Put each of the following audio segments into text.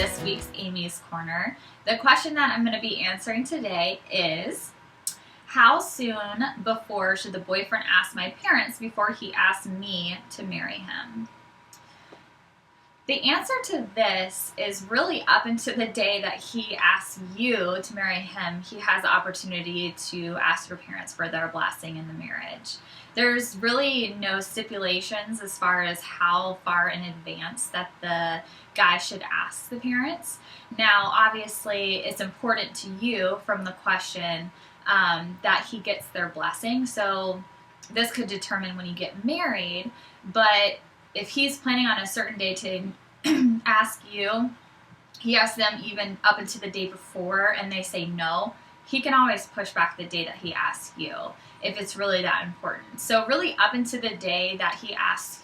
this week's Amy's Corner. The question that I'm going to be answering today is, how soon before should the boyfriend ask my parents before he asks me to marry him? The answer to this is really up until the day that he asks you to marry him, he has the opportunity to ask your parents for their blessing in the marriage. There's really no stipulations as far as how far in advance that the guy should ask the parents. Now, obviously, it's important to you from the question that he gets their blessing. So this could determine when you get married, but if he's planning on a certain day to ask you, he asks them even up until the day before and they say no, he can always push back the day that he asks you if it's really that important. So really up until the day that he asks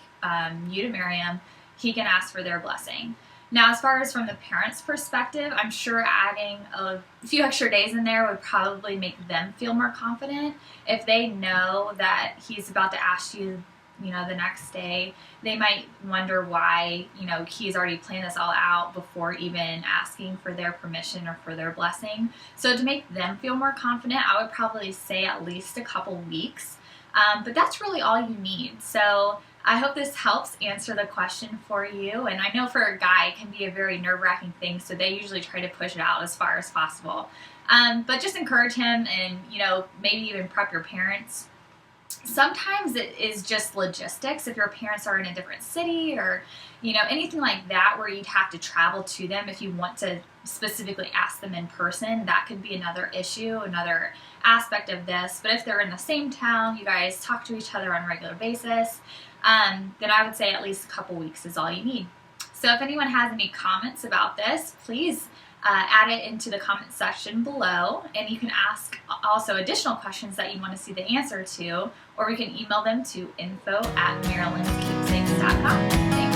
you to marry him, he can ask for their blessing. Now, as far as from the parents' perspective, I'm sure adding a few extra days in there would probably make them feel more confident. If they know that he's about to ask you, the next day, they might wonder why, he's already planned this all out before even asking for their permission or for their blessing. So to make them feel more confident, I would probably say at least a couple weeks. But that's really all you need. So I hope this helps answer the question for you. And I know for a guy, it can be a very nerve-wracking thing, so they usually try to push it out as far as possible. But just encourage him and, maybe even prep your parents. Sometimes it is just logistics. If your parents are in a different city or, anything like that where you'd have to travel to them if you want to specifically ask them in person, that could be another issue, another aspect of this. But if they're in the same town, you guys talk to each other on a regular basis, then I would say at least a couple weeks is all you need. So if anyone has any comments about this, please add it into the comment section below, and you can ask also additional questions that you want to see the answer to, or we can email them to info@marylandkeepsakes.com. Thanks.